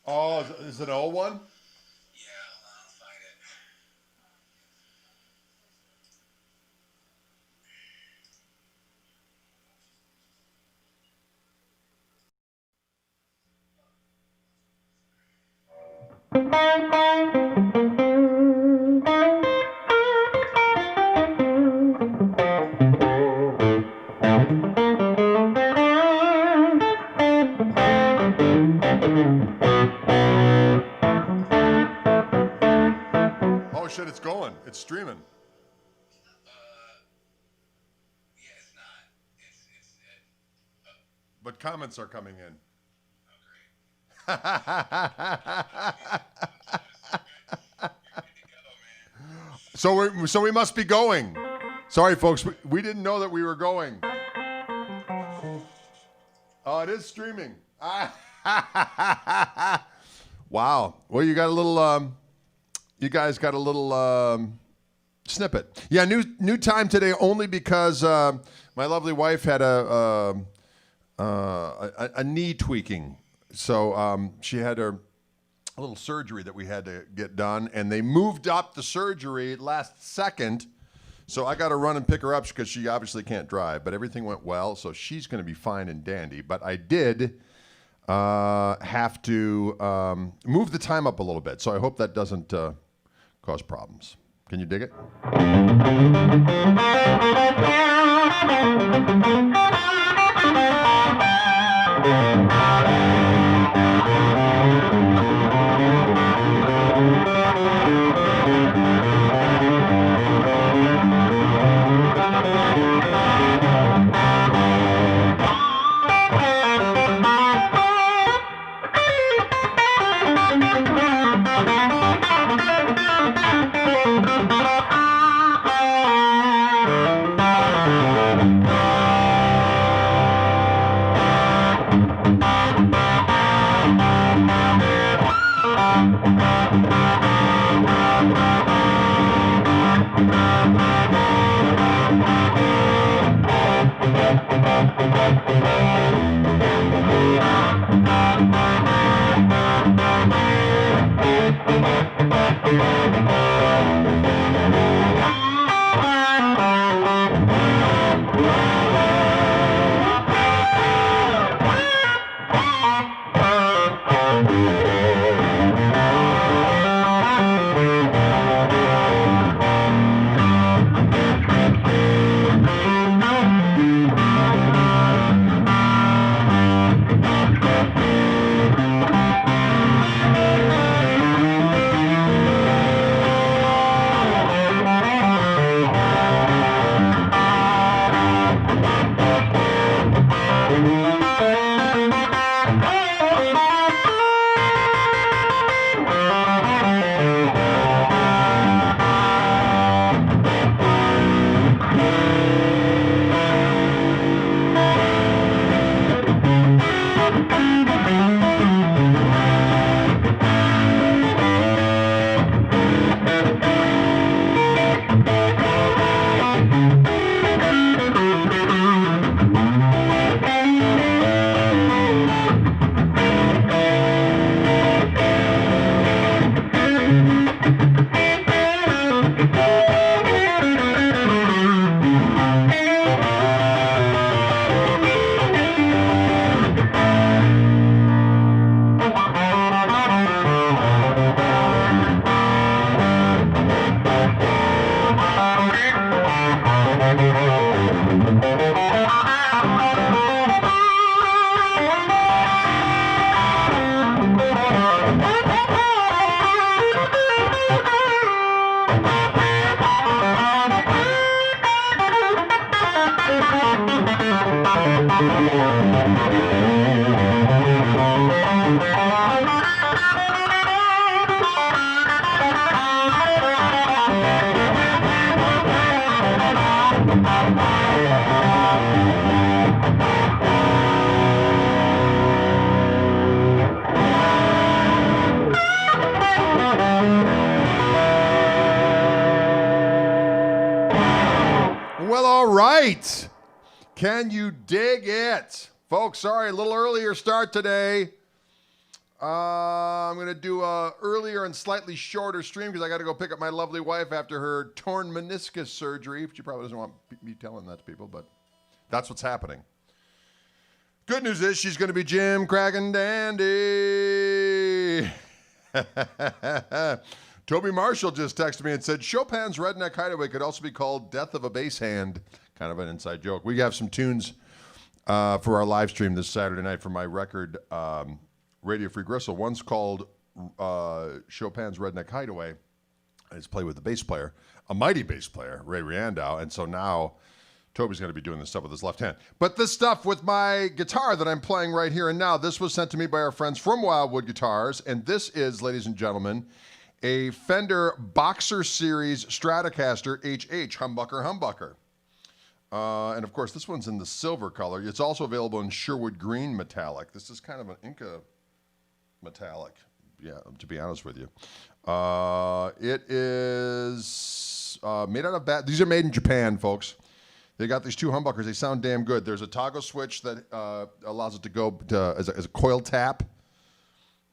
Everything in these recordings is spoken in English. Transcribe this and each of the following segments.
Oh, is it an old one? Yeah, hold on, I'll find it. Oh shit, it's going. It's streaming. Yeah, it's not. But comments are coming in. Oh, So we must be going. Sorry, folks, we didn't know that we were going. Oh, it is streaming. Wow. Well, you got a little. You guys got a little snippet. Yeah, new time today only because my lovely wife had a knee tweaking, so she had a little surgery that we had to get done, and they moved up the surgery last second. So I got to run and pick her up because she obviously can't drive, but everything went well, so she's going to be fine and dandy. But I did have to move the time up a little bit, so I hope that doesn't cause problems. Can you dig it? Well, all right. Can you dig it? Folks, sorry, a little earlier start today. I'm going to do a earlier and slightly shorter stream because I got to go pick up my lovely wife after her torn meniscus surgery. She probably doesn't want me telling that to people, but that's what's happening. Good news is she's going to be Jim, Craig, and Dandy. Toby Marshall just texted me and said Chopin's Redneck Hideaway could also be called Death of a Bass Hand. Kind of an inside joke. We have some tunes for our live stream this Saturday night for my record, Radio Free Gristle. One's called Chopin's Redneck Hideaway. It's played with the bass player, a mighty bass player, Ray Riandow. And so now Toby's going to be doing this stuff with his left hand. But this stuff with my guitar that I'm playing right here and now, this was sent to me by our friends from Wildwood Guitars. And this is, ladies and gentlemen, a Fender Boxer Series Stratocaster HH Humbucker. And of course, this one's in the silver color. It's also available in Sherwood Green Metallic. This is kind of an Inca metallic, yeah, to be honest with you. It is made out of these are made in Japan, folks. They got these two humbuckers. They sound damn good. There's a toggle switch that allows it to go as a coil tap.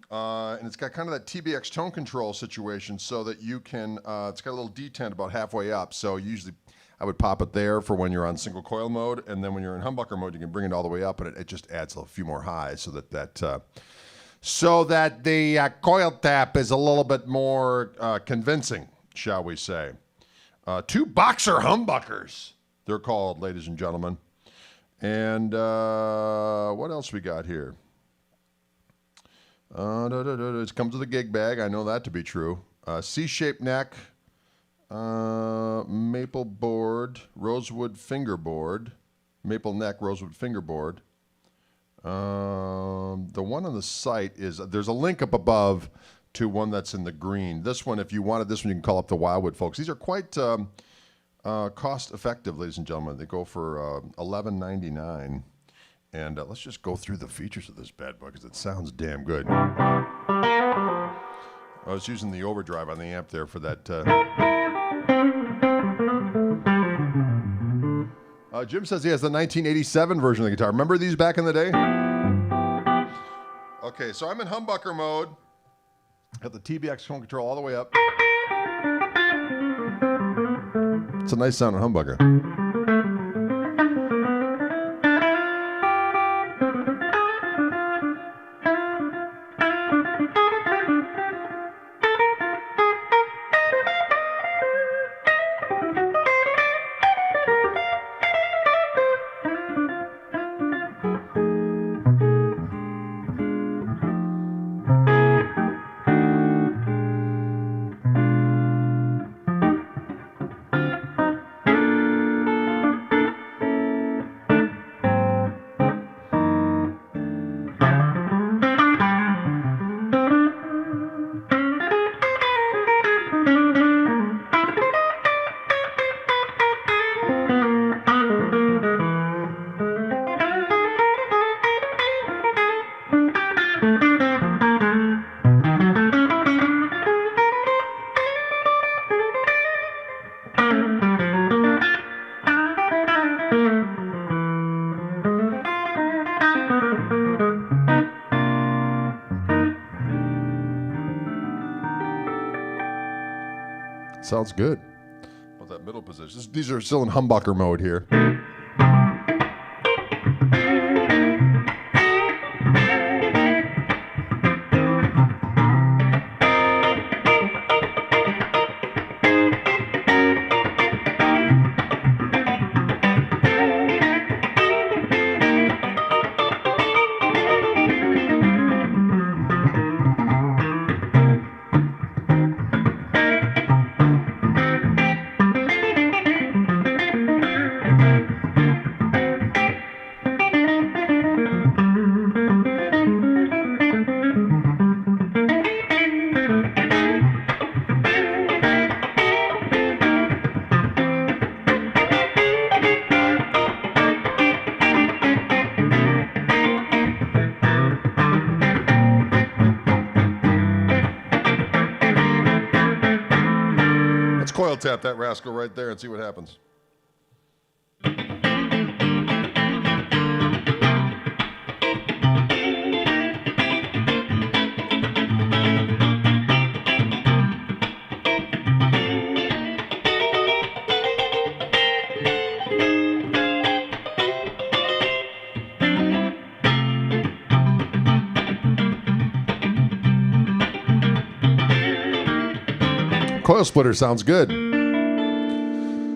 And it's got kind of that TBX tone control situation so that you can, it's got a little detent about halfway up. So usually I would pop it there for when you're on single coil mode. And then when you're in humbucker mode, you can bring it all the way up and it just adds a few more highs so that the coil tap is a little bit more convincing, shall we say. Two Boxer humbuckers, they're called, ladies and gentlemen. And what else we got here? It comes with a gig bag. I know that to be true. C-shaped neck, maple board, rosewood fingerboard, maple neck, rosewood fingerboard. The one on the site is, there's a link up above to one that's in the green. This one, if you wanted this one, you can call up the Wildwood folks. These are quite cost effective, ladies and gentlemen. They go for $11.99. And let's just go through the features of this bad boy because it sounds damn good. I was using the overdrive on the amp there for that. Jim says he has the 1987 version of the guitar. Remember these back in the day? Okay, so I'm in humbucker mode. Got the TBX tone control all the way up. It's a nice sounding humbucker. Sounds good. Well, that middle position. These are still in humbucker mode here. Coil tap that rascal right there and see what happens. coil splitter sounds good.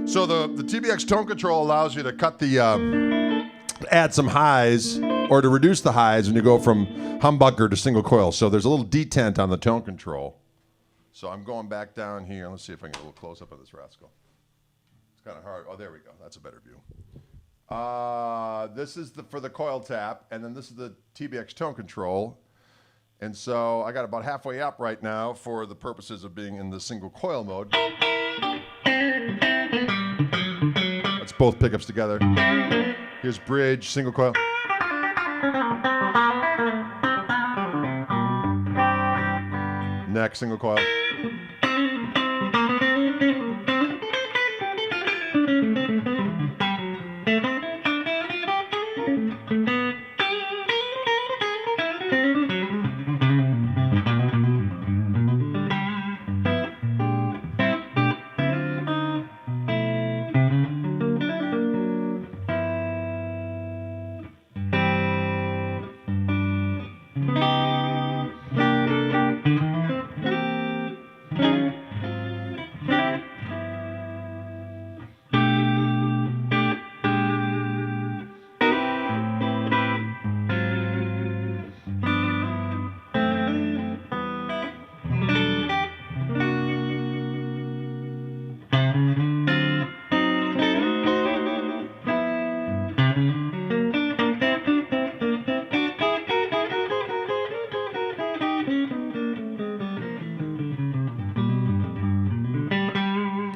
So the TBX tone control allows you to cut the, add some highs or to reduce the highs when you go from humbucker to single coil. So there's a little detent on the tone control. So I'm going back down here. Let's see if I can get a little close up of this rascal. It's kind of hard. Oh, there we go. That's a better view. This is for the coil tap, and then this is the TBX tone control. And so I got about halfway up right now for the purposes of being in the single coil mode. That's both pickups together. Here's bridge, single coil. Neck, single coil.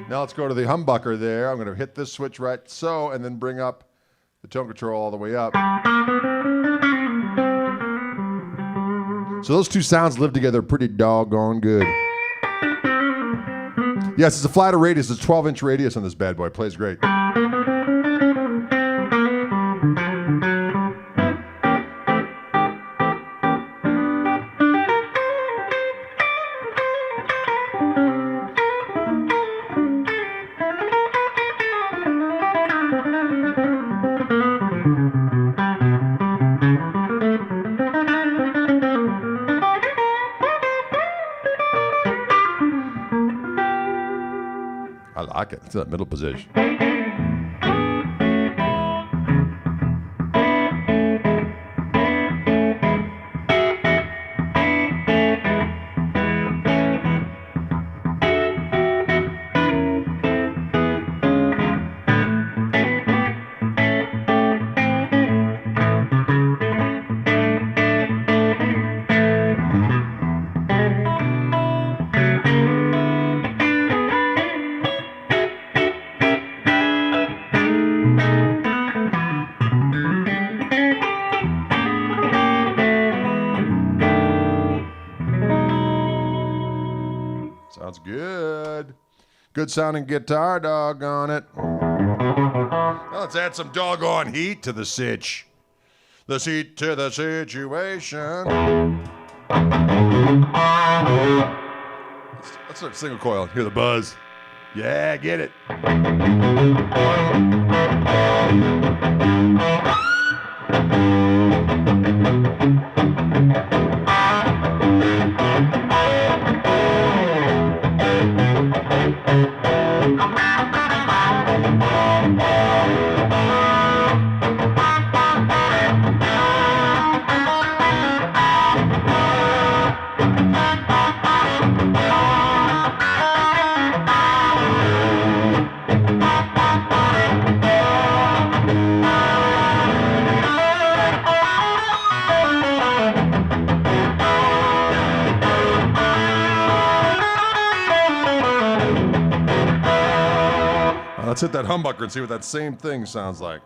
Now let's go to the humbucker there. I'm going to hit this switch right so, and then bring up the tone control all the way up. So those two sounds live together pretty doggone good. Yes, it's a flatter radius. It's a 12-inch radius on this bad boy. It plays great. I like it. It's that middle position. Sounds good. Good sounding guitar, doggone it. Now let's add some doggone heat to the sitch. Let's heat to the situation. Let's start single coil. Hear the buzz. Yeah, get it. Let's hit that humbucker and see what that same thing sounds like.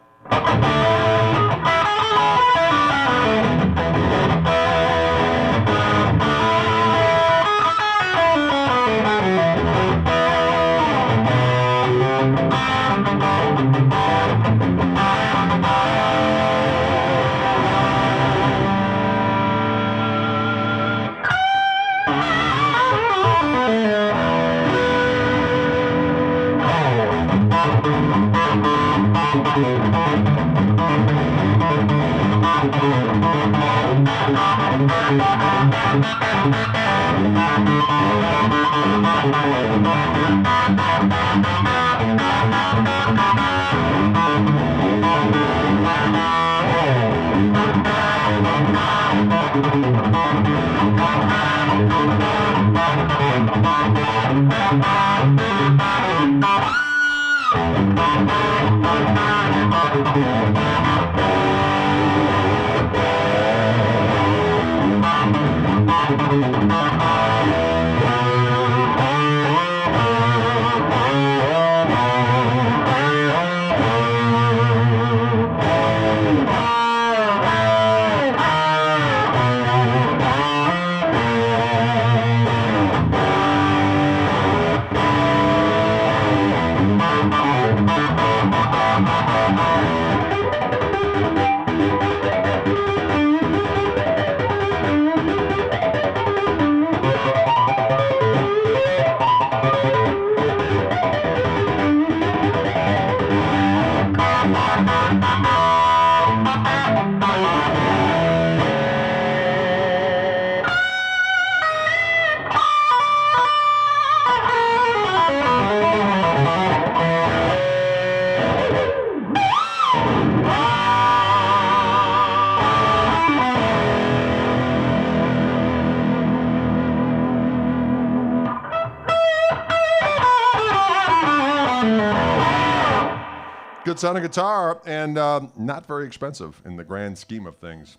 Good sounding guitar, and not very expensive in the grand scheme of things.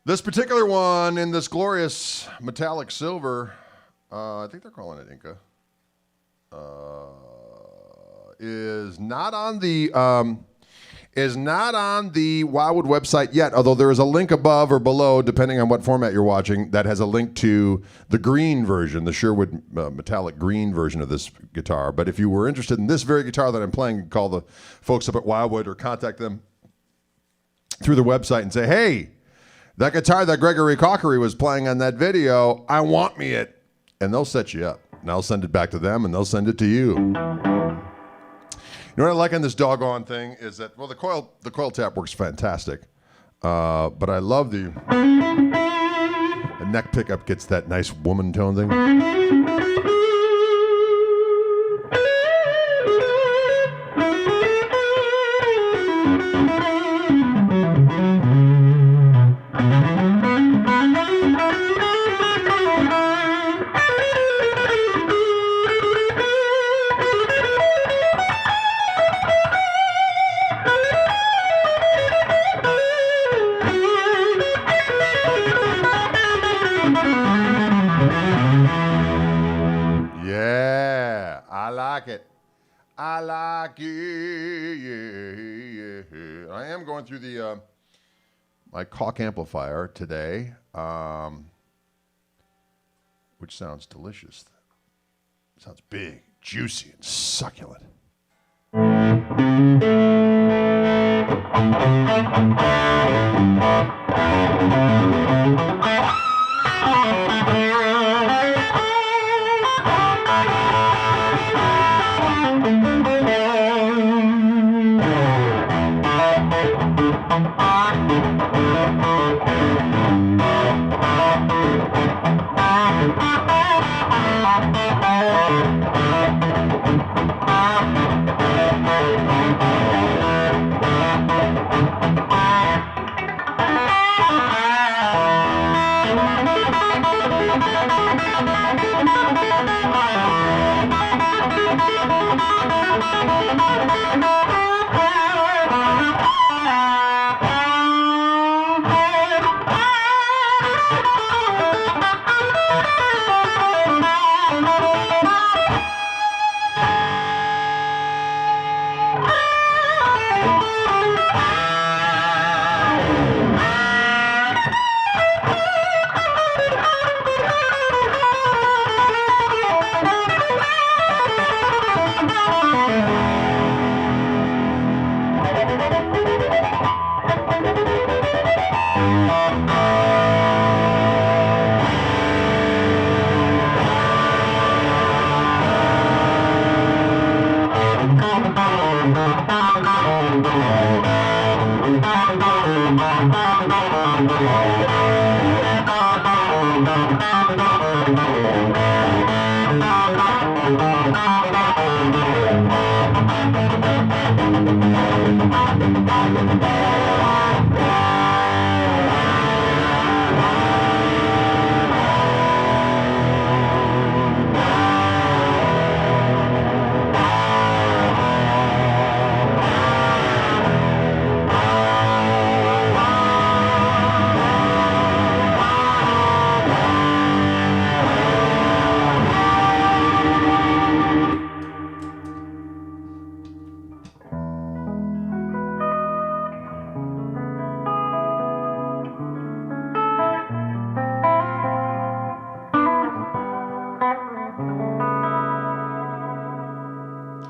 This particular one in this glorious metallic silver, I think they're calling it Inca, is not on the Wildwood website yet, although there is a link above or below, depending on what format you're watching, that has a link to the green version, the Sherwood metallic green version of this guitar. But if you were interested in this very guitar that I'm playing, call the folks up at Wildwood or contact them through the website and say, hey, that guitar that Gregory Cockery was playing on that video, I want me it. And they'll set you up. And I'll send it back to them, and they'll send it to you. You know what I like on this doggone thing is that, well, the coil tap works fantastic, but I love the neck pickup gets that nice woman tone thing. Yeah, I like it. I like it. Yeah. I am going through the my Koch amplifier today, which sounds delicious. Sounds big, juicy, and succulent.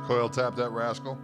Coil tap that rascal.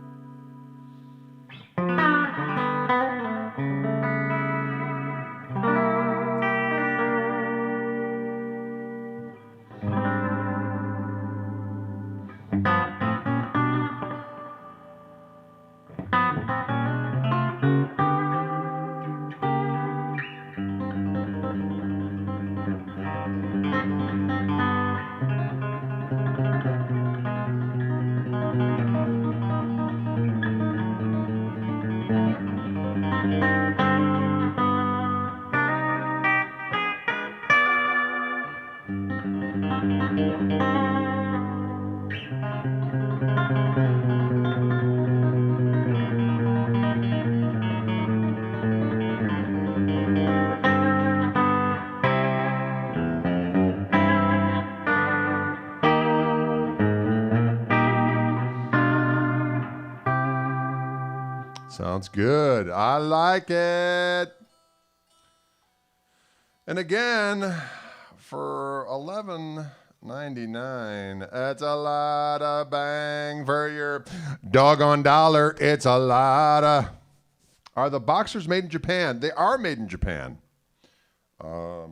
Sounds good. I like it. And again, for $11.99, that's a lot of bang for your doggone dollar. It's a lot of. Are the boxers made in Japan? They are made in Japan. It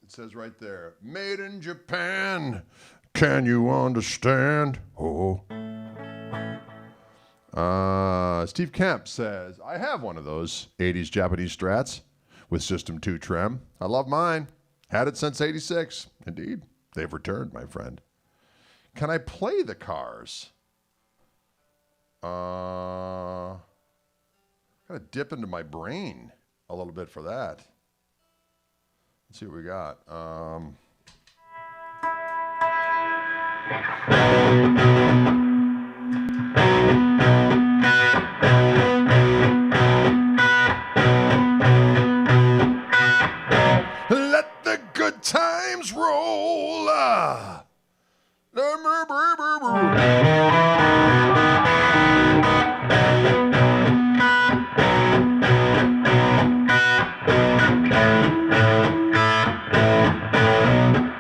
says right there, made in Japan. Can you understand? Oh. Steve Kemp says, I have one of those 80s Japanese Strats with System 2 trim. I love mine. Had it since 86. Indeed. They've returned, my friend. Can I play the cars? Gotta dip into my brain a little bit for that. Let's see what we got. Let the good times roll.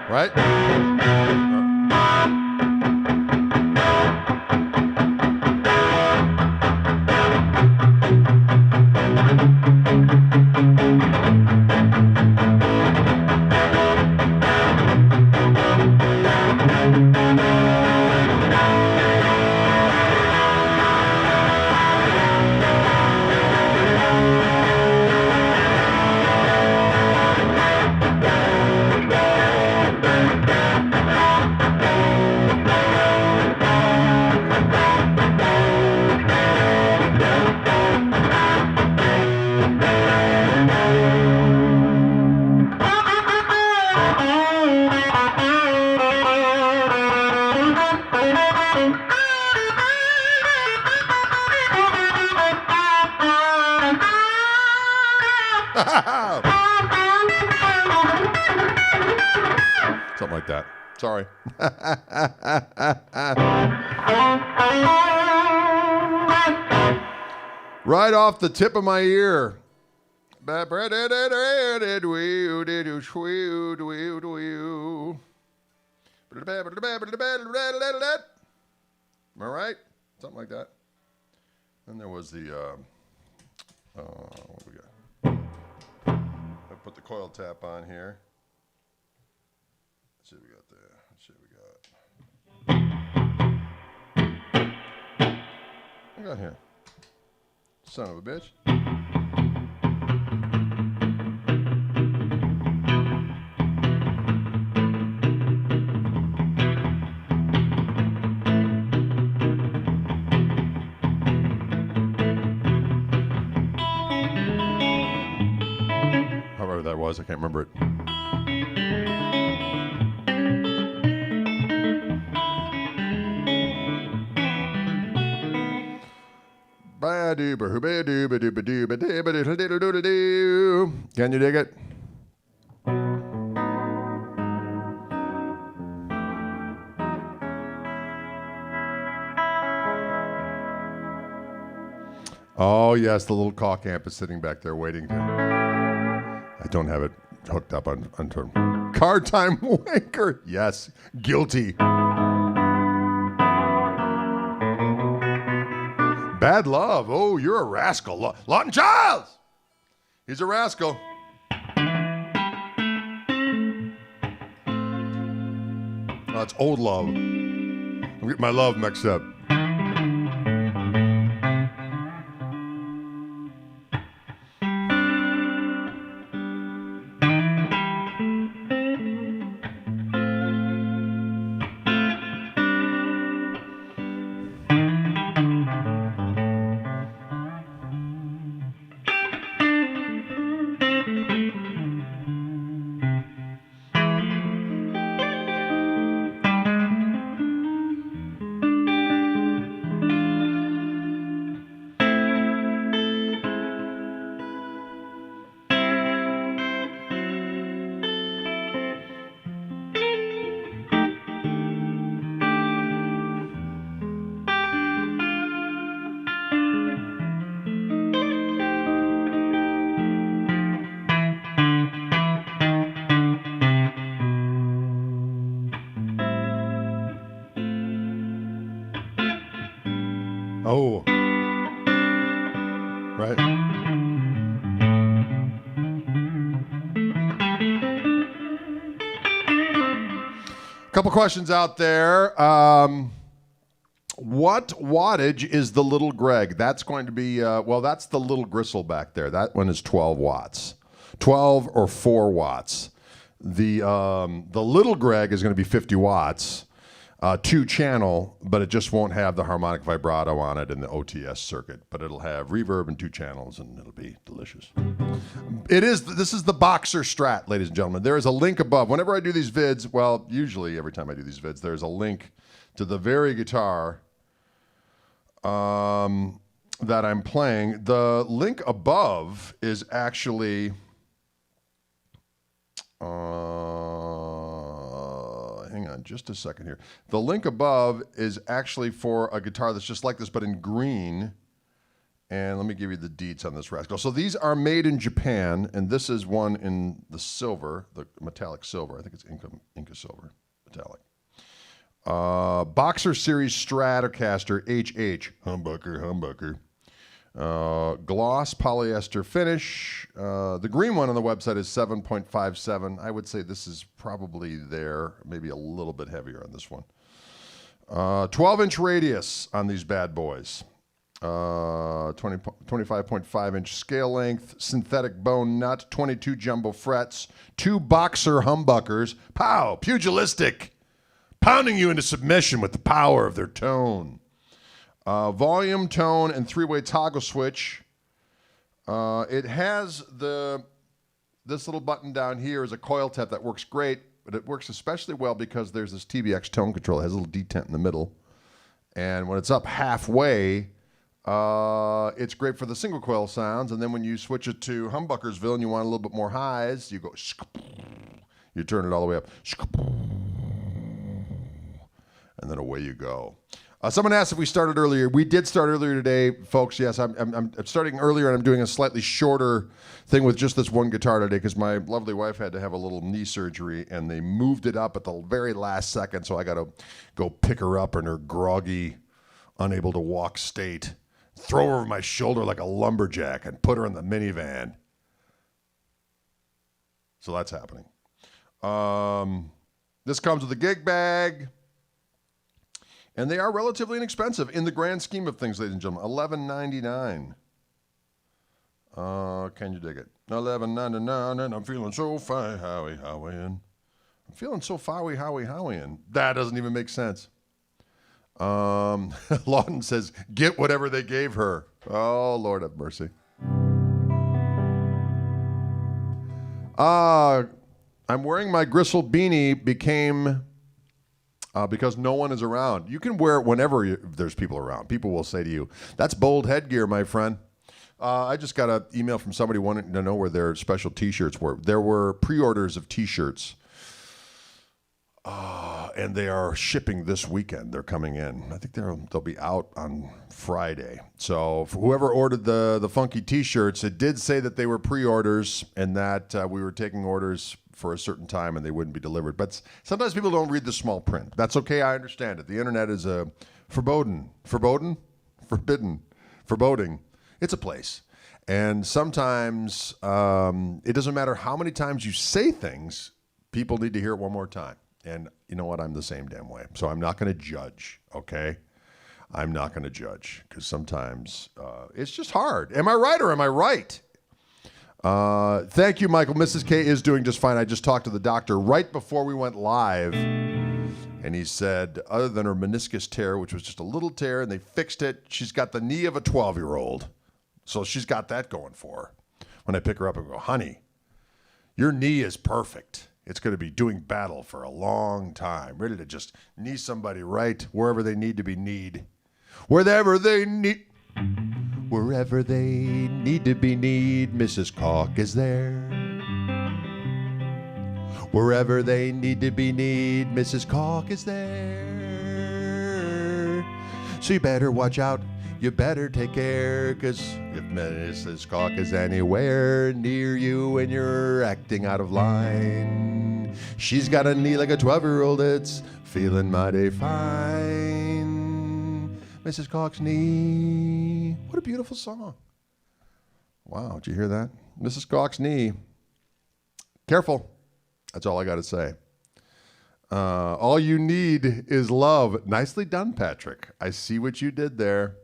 Right? Something like that. Sorry. Right off the tip of my ear. Am I right? Something like that. Then there was the, what we got? I put the coil tap on here. Let's see what we got there. Let's see what we got. What we got here? Son of a bitch. was. I can't remember it. Can you dig it? Oh, yes, the little Koch amp is sitting back there waiting. I don't have it hooked up on Car Time Wanker. Yes, guilty. Bad Love. Oh, you're a rascal. Lawton Childs. He's a rascal. Oh, it's Old Love. I'm getting my love mixed up. Oh. Right. Couple questions out there. What wattage is the little Greg? That's going to be, that's the little Gristle back there. That one is 12 watts. 12 or 4 watts. The little Greg is going to be 50 watts. 2-channel, but it just won't have the harmonic vibrato on it in the OTS circuit. But it'll have reverb and 2 channels, and it'll be delicious. This is the Boxer Strat, ladies and gentlemen. There is a link above. Whenever I do these vids, well, usually every time I do these vids, there's a link to the very guitar that I'm playing. The link above is actually... hang on just a second here. The link above is actually for a guitar that's just like this, but in green. And let me give you the deets on this rascal. So these are made in Japan, and this is one in the silver, the metallic silver. I think it's Inca silver, metallic. Boxer Series Stratocaster HH, humbucker. Gloss polyester finish. The green one on the website is 7.57. I would say this is probably there, maybe a little bit heavier on this one. 12-inch radius on these bad boys. 25.5-inch scale length, synthetic bone nut, 22 jumbo frets, 2 Boxer humbuckers. Pow! Pugilistic! Pounding you into submission with the power of their tone. Volume, tone, and 3-way toggle switch. It has this little button down here is a coil tap that works great, but it works especially well because there's this TBX tone control. It has a little detent in the middle. And when it's up halfway, it's great for the single coil sounds. And then when you switch it to Humbuckersville and you want a little bit more highs, you go, you turn it all the way up. And then away you go. Someone asked if we started earlier. We did start earlier today, folks. Yes, I'm starting earlier, and I'm doing a slightly shorter thing with just this one guitar today because my lovely wife had to have a little knee surgery, and they moved it up at the very last second, so I got to go pick her up in her groggy, unable to walk state, throw her over my shoulder like a lumberjack, and put her in the minivan. So that's happening. This comes with a gig bag. And they are relatively inexpensive in the grand scheme of things, ladies and gentlemen. $11.99. Can you dig it? $11.99, and I'm feeling so fine, Howie-Howieing. I'm feeling so Howie-Howieing. That doesn't even make sense. Lawton says, get whatever they gave her. Oh, Lord have mercy. I'm wearing my Gristle beanie because no one is around. You can wear it whenever there's people around. People will say to you, "That's bold headgear, my friend." I just got an email from somebody wanting to know where their special T-shirts were. There were pre-orders of T-shirts, and they are shipping this weekend. They're coming in. I think they'll be out on Friday. So for whoever ordered the funky T-shirts, it did say that they were pre-orders and that we were taking orders for a certain time and they wouldn't be delivered. But sometimes people don't read the small print. That's okay. I understand it. The internet is foreboding. It's a place. And sometimes it doesn't matter how many times you say things, people need to hear it one more time. And you know what? I'm the same damn way. So I'm not going to judge, okay? I'm not going to judge because sometimes it's just hard. Am I right or am I right? Thank you, Michael. Mrs. K is doing just fine. I just talked to the doctor right before we went live. And he said, other than her meniscus tear, which was just a little tear, and they fixed it, she's got the knee of a 12-year-old. So she's got that going for her. When I pick her up and go, honey, your knee is perfect. It's going to be doing battle for a long time. Ready to just knee somebody right wherever they need to be kneed. Wherever they need to be kneed, Mrs. Koch is there. Wherever they need to be kneed, Mrs. Koch is there. So you better watch out. You better take care, because if Mrs. Koch is anywhere near you and you're acting out of line, she's got a knee like a 12-year-old that's feeling mighty fine. Mrs. Koch's knee. What a beautiful song. Wow, did you hear that? Mrs. Koch's knee. Careful. That's all I got to say. All you need is love. Nicely done, Patrick. I see what you did there.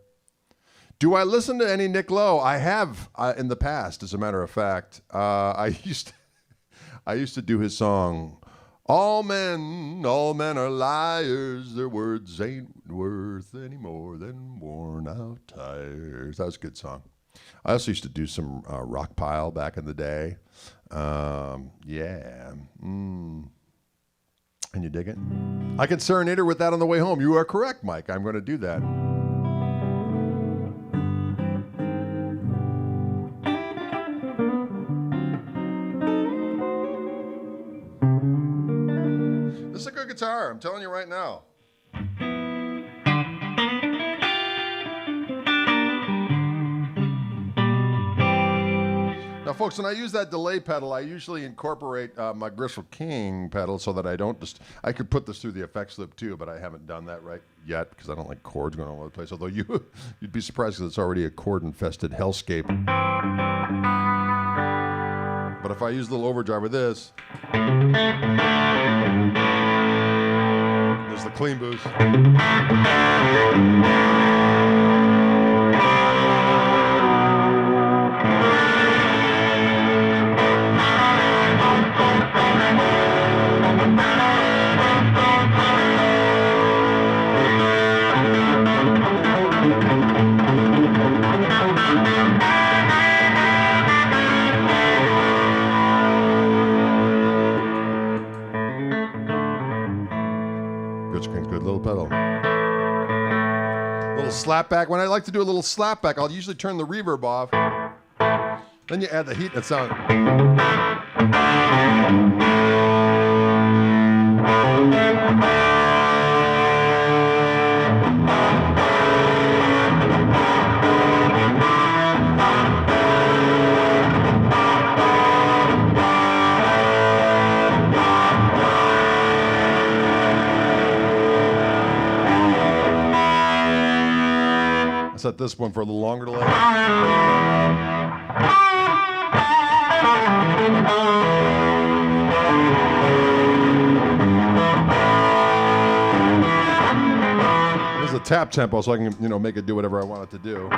Do I listen to any Nick Lowe? I have in the past, as a matter of fact. I used to do his song, all men are liars. Their words ain't worth any more than worn out tires. That was a good song. I also used to do some rock pile back in the day. Yeah. And you dig it? I can serenade her with that on the way home. You are correct, Mike. I'm going to do that. This is a good guitar, I'm telling you right now. Now, folks, when I use that delay pedal, I usually incorporate my Gristle King pedal so that I don't just... I could put this through the effects loop, too, but I haven't done that right yet because I don't like chords going all over the place, although you'd be surprised because it's already a chord-infested hellscape. But if I use a little overdrive with this... There's the clean boost. Good little pedal. Little slap back. When I like to do a little slap back, I'll usually turn the reverb off. Then you add the heat and sound. Set this one for a little longer delay. This is a tap tempo, so I can, make it do whatever I want it to do.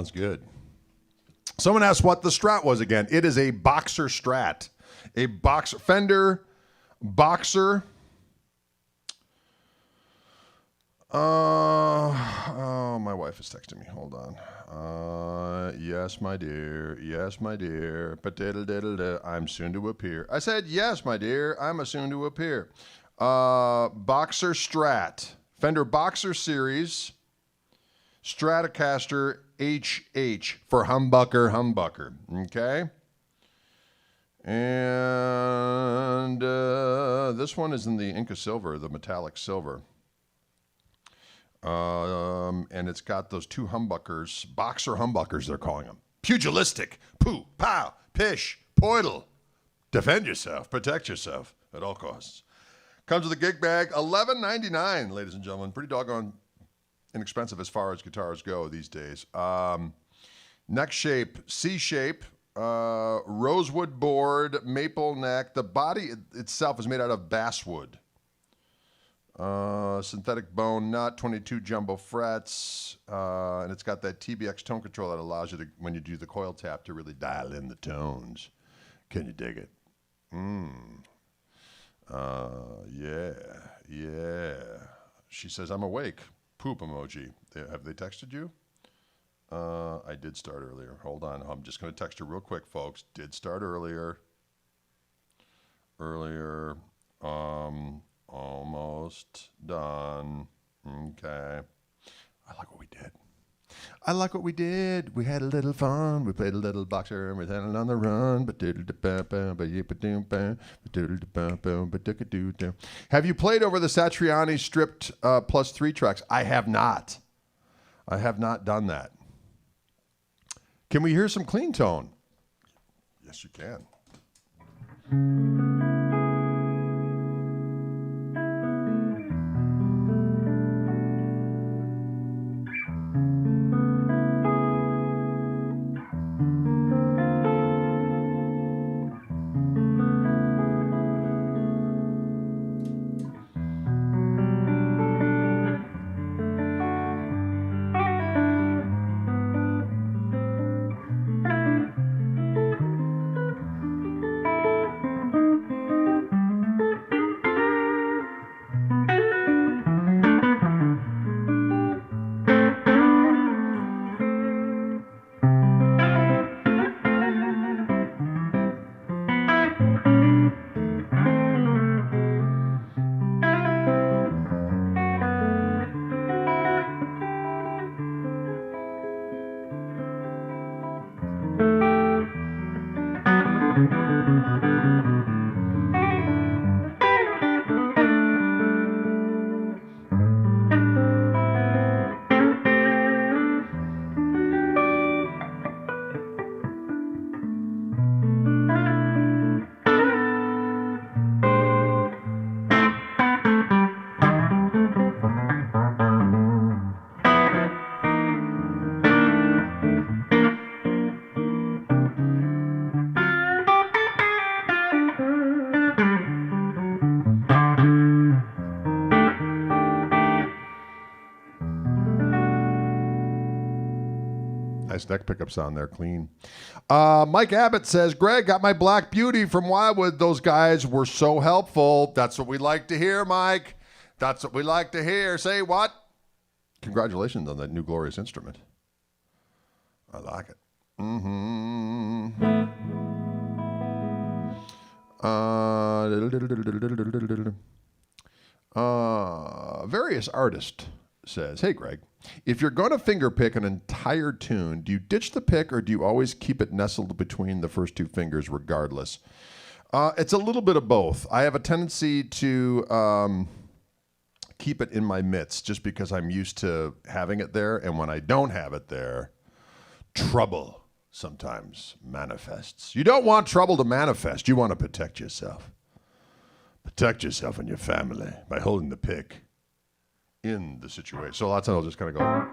Sounds good. Someone asked what the Strat was again. It is a Boxer Strat. A Fender Boxer. My wife is texting me. Hold on. Yes, my dear. Yes, my dear. I'm soon to appear. I said, yes, my dear. I'm a soon to appear. Boxer Strat. Fender Boxer Series. Stratocaster HH for humbucker. Okay? And this one is in the Inca Silver, the metallic silver. And it's got those two humbuckers, boxer humbuckers, they're calling them. Pugilistic, poo, pow, pish, poidle. Defend yourself, protect yourself at all costs. Comes with a gig bag, $11.99, ladies and gentlemen. Pretty doggone inexpensive as far as guitars go these days. Neck shape, C shape, rosewood board, maple neck. The body itself is made out of basswood. Synthetic bone nut, 22 jumbo frets, and it's got that TBX tone control that allows you to, when you do the coil tap, to really dial in the tones. Can you dig it? Yeah. She says, I'm awake. Poop emoji. Have they texted you? I did start earlier. Hold on. I'm just going to text her real quick, folks. Did start earlier. Almost done. Okay. I like what we did. We had a little fun. We played a little boxer and we had it on the run. Have you played over the Satriani stripped plus 3 tracks? I have not. I have not done that. Can we hear some clean tone? Yes, you can. Nice neck pickup sound there, clean. Mike Abbott says, Greg, got my Black Beauty from Wildwood. Those guys were so helpful. That's what we like to hear, Mike. That's what we like to hear. Say what? Congratulations on that new glorious instrument. I like it. Various artist says, hey, Greg, if you're going to finger pick an entire tune, do you ditch the pick or do you always keep it nestled between the first 2 fingers regardless? It's a little bit of both. I have a tendency to keep it in my mitts just because I'm used to having it there. And when I don't have it there, trouble sometimes manifests. You don't want trouble to manifest. You want to protect yourself. Protect yourself and your family by holding the pick in the situation. So a lot of times I'll just kind of go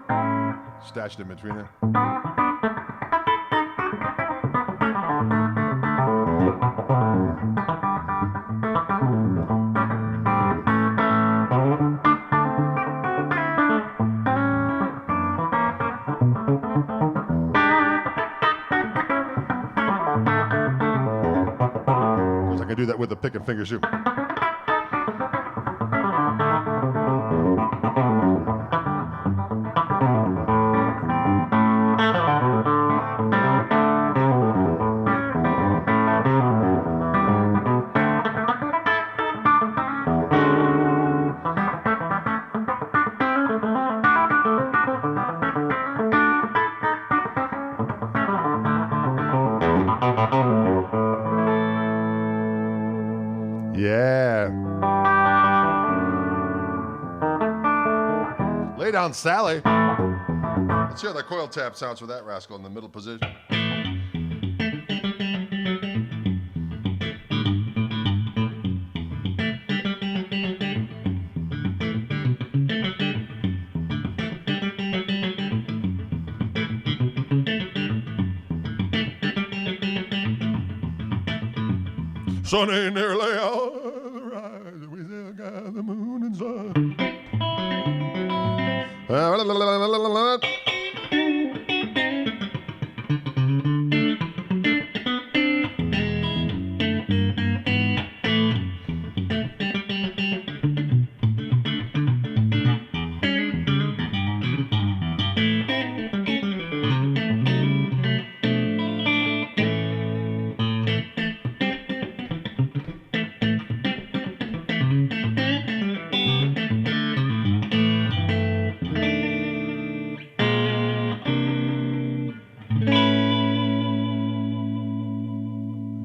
stashed in between there. can do that with the pick and fingers too. Yeah. Lay down, Sally. Let's hear how the coil tap sounds with that rascal in the middle position. Sun ain't nearly out the rise. We still got the moon and sun.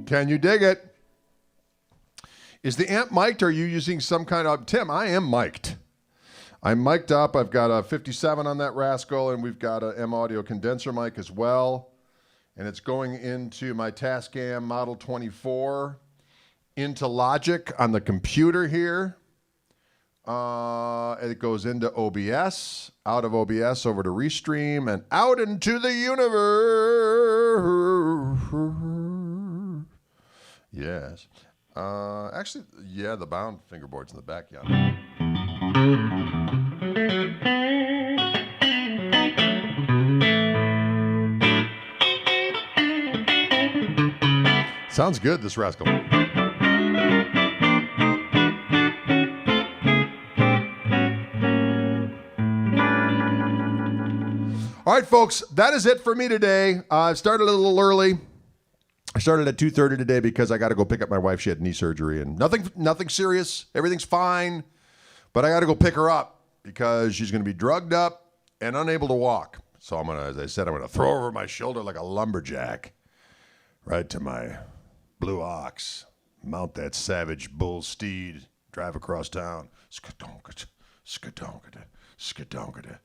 Can you dig it? Is the amp mic'd? Are you using some kind of... Tim, I am mic'd. I'm mic'd up. I've got a 57 on that rascal, and we've got an M Audio condenser mic as well. And it's going into my Tascam Model 24, into Logic on the computer here. It goes into OBS, out of OBS over to Restream, and out into the universe. Yes. Actually, yeah, the bound fingerboard's in the back, yeah. Sounds good, this rascal. All right, folks, that is it for me today. I started a little early. I started at 2:30 today because I got to go pick up my wife. She had knee surgery and nothing serious. Everything's fine, but I got to go pick her up because she's going to be drugged up and unable to walk. So I'm going to, as I said, I'm going to throw her over my shoulder like a lumberjack right to my blue ox, mount that savage bull steed, drive across town. Skadonkata, skadonkata, skadonkata.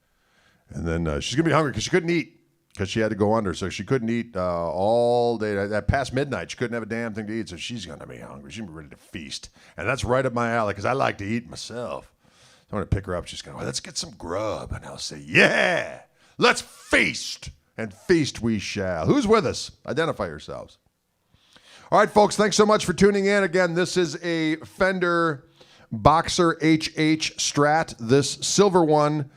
And then she's going to be hungry because she couldn't eat. Because she had to go under, so she couldn't eat all day. At past midnight, she couldn't have a damn thing to eat, so she's going to be hungry. She's going to be ready to feast. And that's right up my alley, because I like to eat myself. So I'm going to pick her up. She's going, well, let's get some grub. And I'll say, yeah, let's feast. And feast we shall. Who's with us? Identify yourselves. All right, folks, thanks so much for tuning in. Again, this is a Fender Boxer HH Strat, this silver one.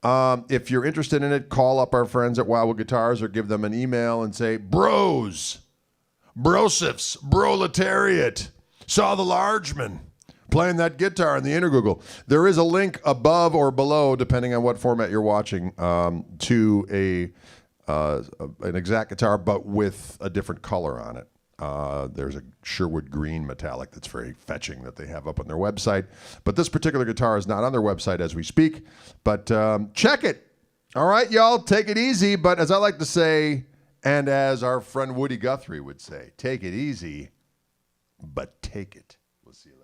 If you're interested in it, call up our friends at Wildwood Guitars or give them an email and say, bros, brosifs, proletariat, saw the largeman playing that guitar in the Intergoogle. There is a link above or below, depending on what format you're watching, to an exact guitar, but with a different color on it. There's a Sherwood green metallic that's very fetching that they have up on their website. But this particular guitar is not on their website as we speak. But check it. All right, y'all, take it easy. But as I like to say, and as our friend Woody Guthrie would say, take it easy, but take it. We'll see you later.